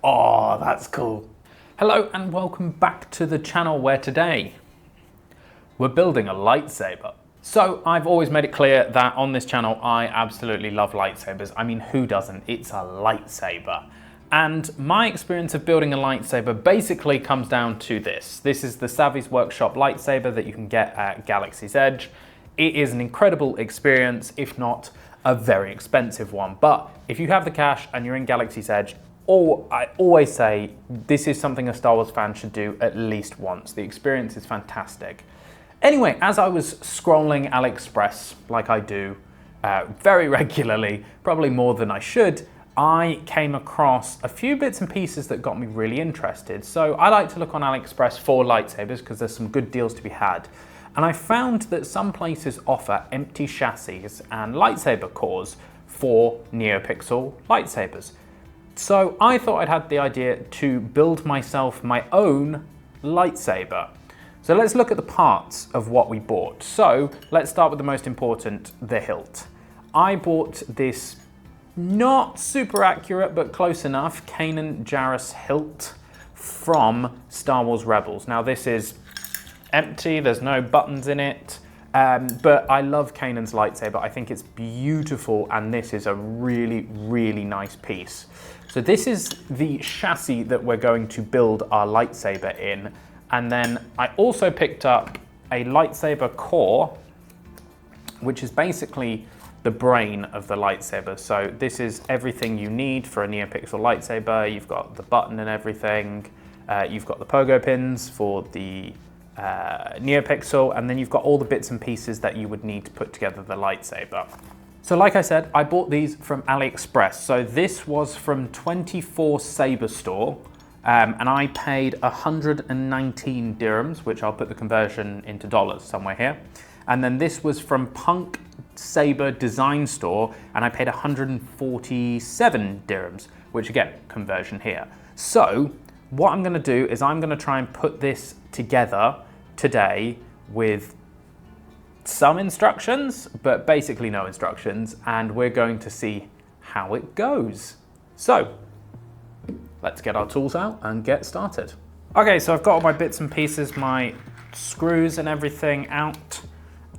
Oh, that's cool. Hello and welcome back to the channel where today we're building a lightsaber. So I've always made it clear that on this channel I absolutely love lightsabers. I mean, who doesn't? It's a lightsaber. And my experience of building a lightsaber basically comes down to this. This is the Savvy's Workshop lightsaber that you can get at Galaxy's Edge. It is an incredible experience, if not a very expensive one. But if you have the cash and you're in Galaxy's Edge, I always say this is something a Star Wars fan should do at least once. The experience is fantastic. Anyway, as I was scrolling AliExpress, like I do very regularly, probably more than I should, I came across a few bits and pieces that got me really interested. So I like to look on AliExpress for lightsabers because there's some good deals to be had. And I found that some places offer empty chassis and lightsaber cores for NeoPixel lightsabers. So I thought I'd had the idea to build myself my own lightsaber. So let's look at the parts of what we bought. So let's start with the most important, the hilt. I bought this not super accurate, but close enough, Kanan Jarrus hilt from Star Wars Rebels. Now this is empty, there's no buttons in it, but I love Kanan's lightsaber. I think it's beautiful, and this is a really, really nice piece. So this is the chassis that we're going to build our lightsaber in. And then I also picked up a lightsaber core, which is basically the brain of the lightsaber. So this is everything you need for a NeoPixel lightsaber. You've got the button and everything. You've got the pogo pins for the NeoPixel, and then you've got all the bits and pieces that you would need to put together the lightsaber. So like I said, I bought these from AliExpress. So this was from 24 Saber Store, and I paid 119 dirhams, which I'll put the conversion into dollars somewhere here. And then this was from Punk Saber Design Store, and I paid 147 dirhams, which again, conversion here. So what I'm gonna do is I'm gonna try and put this together today with some instructions, but basically no instructions, and we're going to see how it goes. So let's get our tools out and get started. Okay, so I've got all my bits and pieces, my screws and everything out,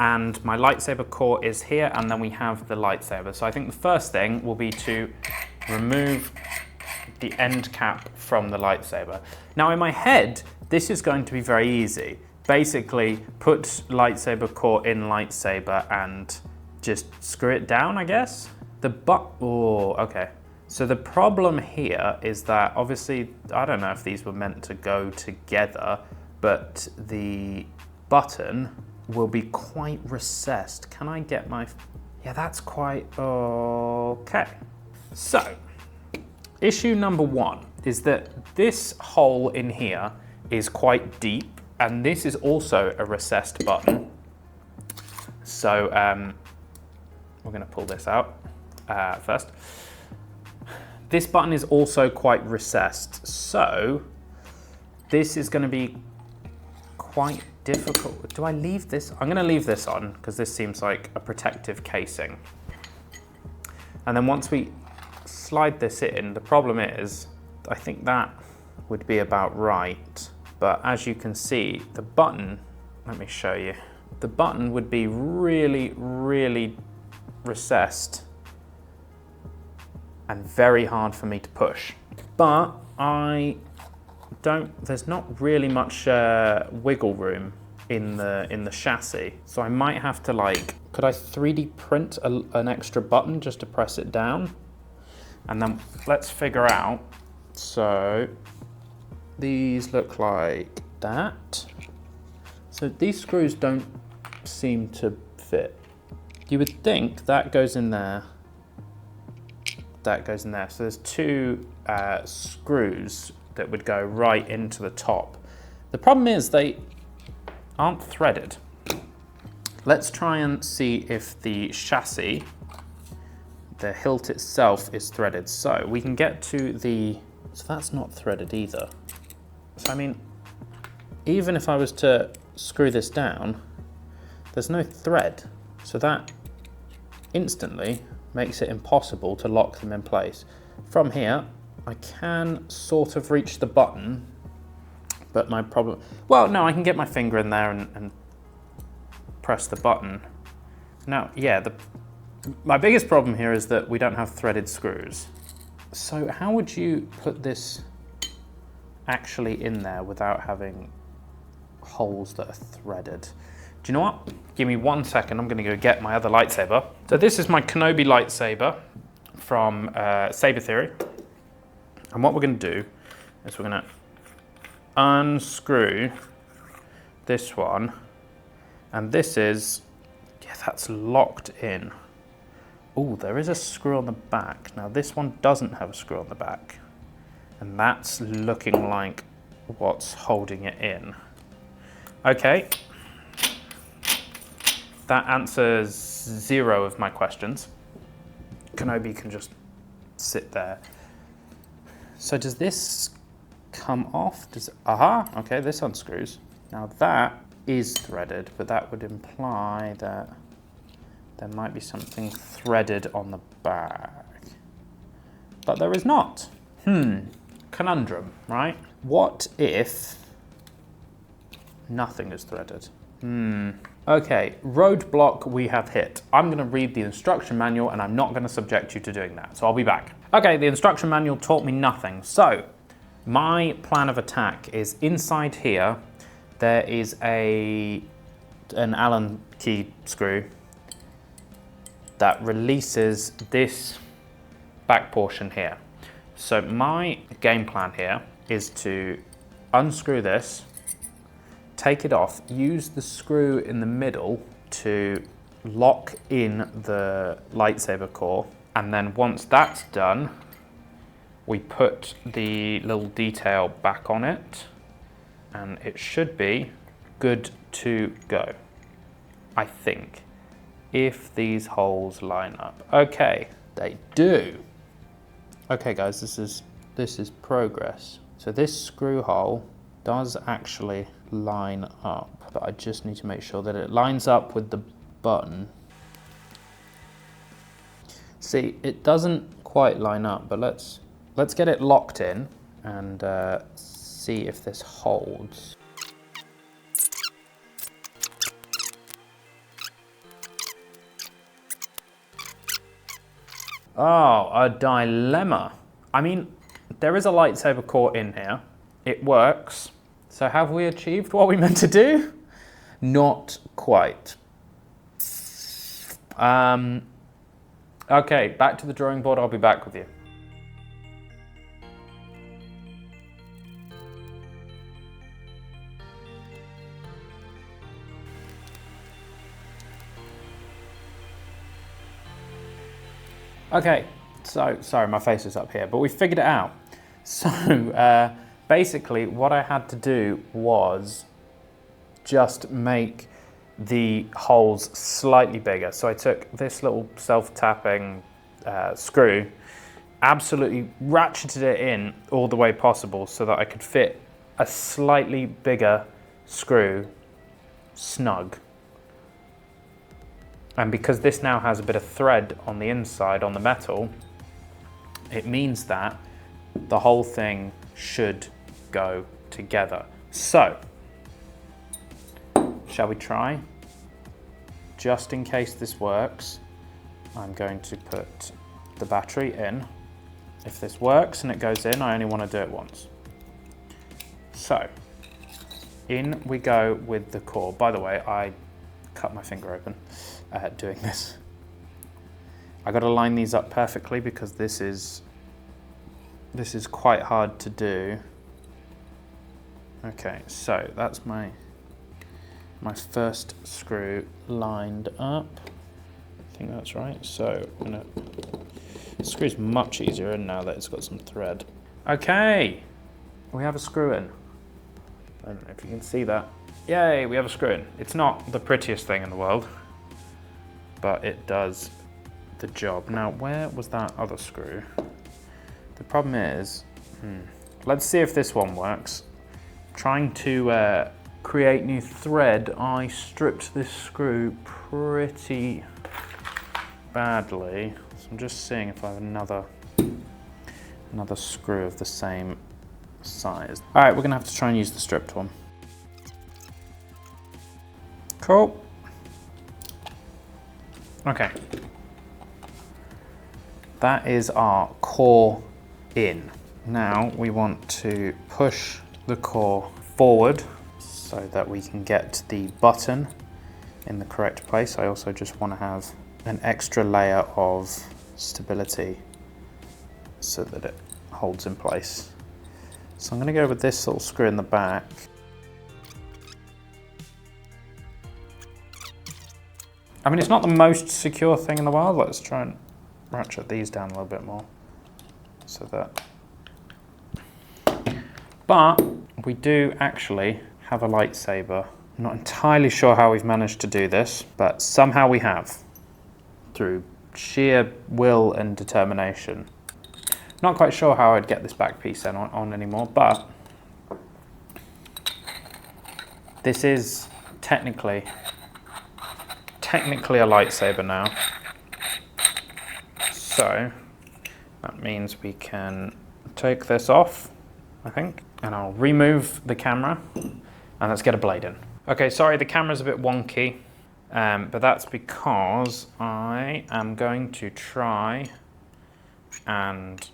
and my lightsaber core is here, and then we have the lightsaber. So I think the first thing will be to remove the end cap from the lightsaber. Now in my head, this is going to be very easy. Basically, put lightsaber core in lightsaber and just screw it down, I guess. Oh, okay. So the problem here is that obviously, I don't know if these were meant to go together, but the button will be quite recessed. Can I get my, yeah, that's quite, okay. So, issue number one is that this hole in here is quite deep, and this is also a recessed button. So we're gonna pull this out first. This button is also quite recessed, so this is gonna be quite difficult. Do I leave this? I'm gonna leave this on because this seems like a protective casing. And then once we slide this in, the problem is, I think that would be about right. But as you can see, the button, let me show you. The button would be really, really recessed and very hard for me to push. But there's not really much wiggle room in the chassis. So I might have to could I 3D print an extra button just to press it down? And then let's figure out. So these look like that. So these screws don't seem to fit. You would think that goes in there, that goes in there. So there's two screws that would go right into the top. The problem is they aren't threaded. Let's try and see if the chassis, the hilt itself, is threaded. So we can get to the, so that's not threaded either. So I mean, even if I was to screw this down, there's no thread. So that instantly makes it impossible to lock them in place. From here, I can sort of reach the button, but my problem, well, no, I can get my finger in there and press the button. Now, yeah, my biggest problem here is that we don't have threaded screws. So how would you put this actually in there without having holes that are threaded? Do you know what? Give me 1 second, I'm gonna go get my other lightsaber. So this is my Kenobi lightsaber from Saber Theory. And what we're gonna do is we're gonna unscrew this one, and this is, yeah, that's locked in. Oh, there is a screw on the back. Now this one doesn't have a screw on the back, and that's looking like what's holding it in. Okay, that answers 0 of my questions. Kenobi can just sit there. So does this come off? Aha, okay, this unscrews. Now that is threaded, but that would imply that there might be something threaded on the back. But there is not. Conundrum, right? What if nothing is threaded? Okay, roadblock we have hit. I'm gonna read the instruction manual and I'm not gonna subject you to doing that, so I'll be back. Okay, the instruction manual taught me nothing. So, my plan of attack is inside here, there is an Allen key screw that releases this back portion here. So my game plan here is to unscrew this, take it off, use the screw in the middle to lock in the lightsaber core, and then once that's done, we put the little detail back on it, and it should be good to go, I think, if these holes line up. Okay, they do. Okay guys, this is progress. So this screw hole does actually line up, but I just need to make sure that it lines up with the button. See, it doesn't quite line up, but let's get it locked in and see if this holds. Oh, a dilemma. I mean, there is a lightsaber core in here. It works. So have we achieved what we meant to do? Not quite. Okay, back to the drawing board. I'll be back with you. Okay, so, sorry, my face is up here, but we figured it out. So, basically what I had to do was just make the holes slightly bigger. So I took this little self-tapping screw, absolutely ratcheted it in all the way possible so that I could fit a slightly bigger screw snug. And because this now has a bit of thread on the inside, on the metal, it means that the whole thing should go together. So, shall we try? Just in case this works, I'm going to put the battery in. If this works and it goes in, I only want to do it once. So, in we go with the core. By the way, I cut my finger open doing this. I got to line these up perfectly because this is quite hard to do. Okay, so that's my first screw lined up. I think that's right. So I'm gonna, the screw's much easier in now that it's got some thread. Okay, we have a screw in. I don't know if you can see that. Yay, we have a screw in. It's not the prettiest thing in the world, but it does the job. Now, where was that other screw? The problem is, let's see if this one works. Trying to create new thread, I stripped this screw pretty badly. So I'm just seeing if I have another screw of the same size. All right, we're gonna have to try and use the stripped one. Cool. Okay. That is our core in. Now we want to push the core forward so that we can get the button in the correct place. I also just want to have an extra layer of stability so that it holds in place. So I'm going to go with this little screw in the back. I mean, it's not the most secure thing in the world. Let's try and ratchet these down a little bit more so that, but we do actually have a lightsaber. I'm not entirely sure how we've managed to do this, but somehow we have, through sheer will and determination. Not quite sure how I'd get this back piece then on anymore, but this is technically a lightsaber now. So that means we can take this off, I think, and I'll remove the camera and let's get a blade in. Okay, sorry, the camera's a bit wonky, but that's because I am going to try and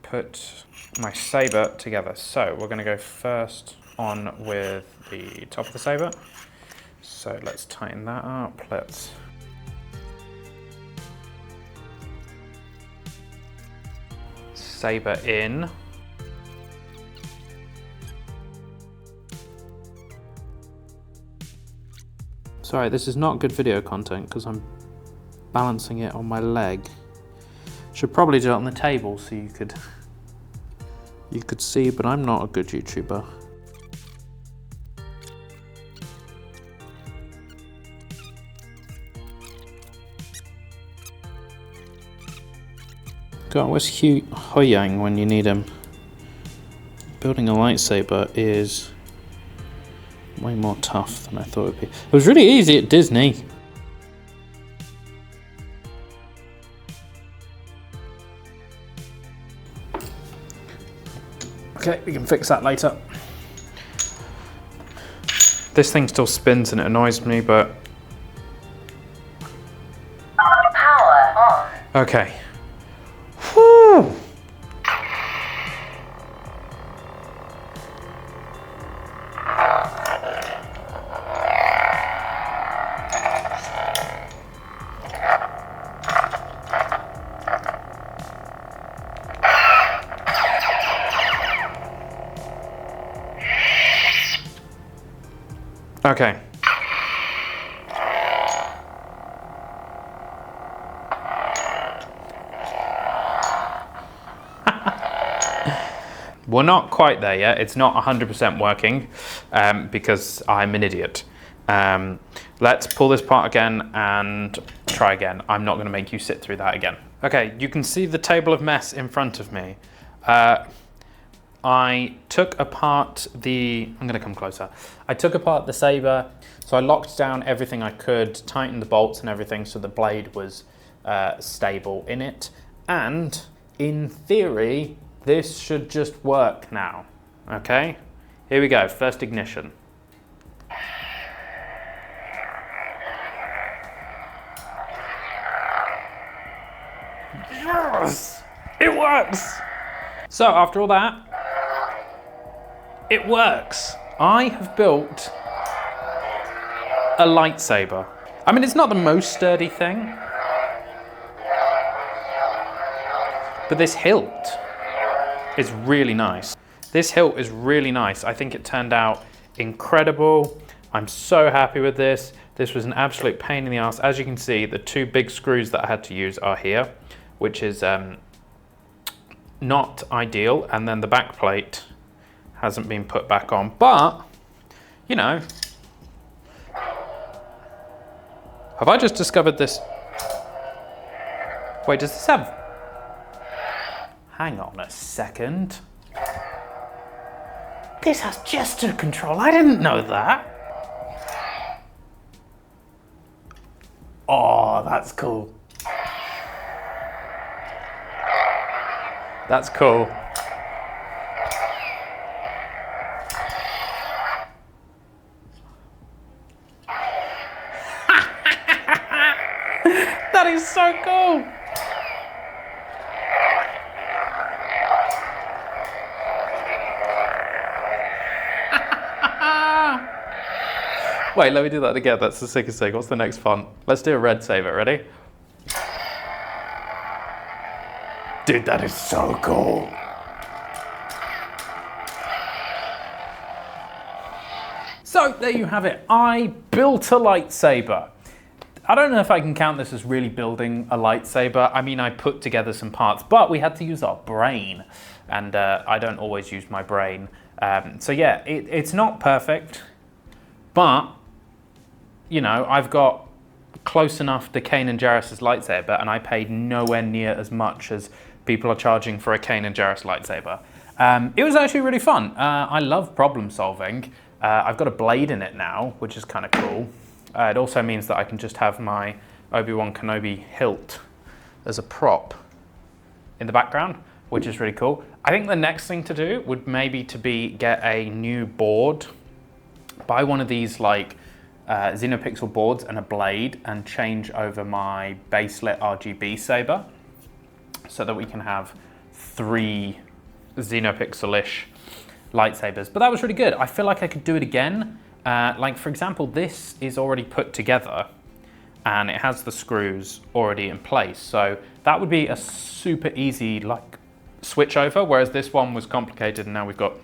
put my saber together. So we're gonna go first on with the top of the saber. So let's tighten that up. Let's saber in. Sorry, this is not good video content because I'm balancing it on my leg. Should probably do it on the table so you could see, but I'm not a good YouTuber. God, where's Hoyang when you need him? Building a lightsaber is way more tough than I thought it would be. It was really easy at Disney. Okay, we can fix that later. This thing still spins and it annoys me, but... Power on. Okay. Whew. Okay. We're not quite there yet. It's not 100% working because I'm an idiot. Let's pull this part again and try again. I'm not going to make you sit through that again. Okay, you can see the table of mess in front of me. I took apart I'm going to come closer. I took apart the saber, so I locked down everything I could, tightened the bolts and everything so the blade was stable in it. And in theory, this should just work now. Okay, here we go, first ignition. Yes, it works. So after all that, it works. I have built a lightsaber. I mean, it's not the most sturdy thing, but this hilt is really nice. This hilt is really nice. I think it turned out incredible. I'm so happy with this. This was an absolute pain in the ass. As you can see, the two big screws that I had to use are here, which is not ideal. And then the back plate hasn't been put back on, but you know, have I just discovered this? Wait, does this have, hang on a second. This has gesture control, I didn't know that. Oh, that's cool. That's cool. That is so cool. Wait, let me do that again. That's the sickest thing. What's the next font? Let's do a red saber. Ready? Dude, that is so cool. So there you have it. I built a lightsaber. I don't know if I can count this as really building a lightsaber. I mean, I put together some parts, but we had to use our brain, and I don't always use my brain. So yeah, it's not perfect, but you know, I've got close enough to Kanan Jarrus's lightsaber, and I paid nowhere near as much as people are charging for a Kanan Jarrus lightsaber. It was actually really fun. I love problem solving. I've got a blade in it now, which is kind of cool. It also means that I can just have my Obi-Wan Kenobi hilt as a prop in the background, which is really cool. I think the next thing to do would maybe to be get a new board, buy one of these like Xenopixel boards and a blade, and change over my baselit RGB saber so that we can have 3 Xenopixel-ish lightsabers. But that was really good. I feel like I could do it again. Like for example, this is already put together and it has the screws already in place. So that would be a super easy like switch over, whereas this one was complicated and now we've got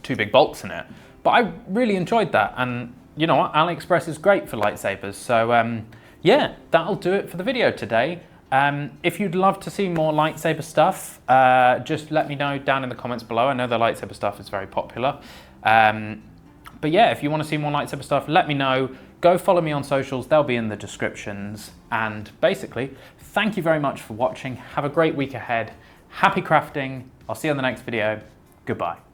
2 big bolts in it. But I really enjoyed that, and you know what, AliExpress is great for lightsabers. So yeah, that'll do it for the video today. If you'd love to see more lightsaber stuff, just let me know down in the comments below. I know the lightsaber stuff is very popular. But yeah, if you want to see more lightsaber stuff, let me know. Go follow me on socials, they'll be in the descriptions. And basically, thank you very much for watching. Have a great week ahead. Happy crafting. I'll see you on the next video. Goodbye.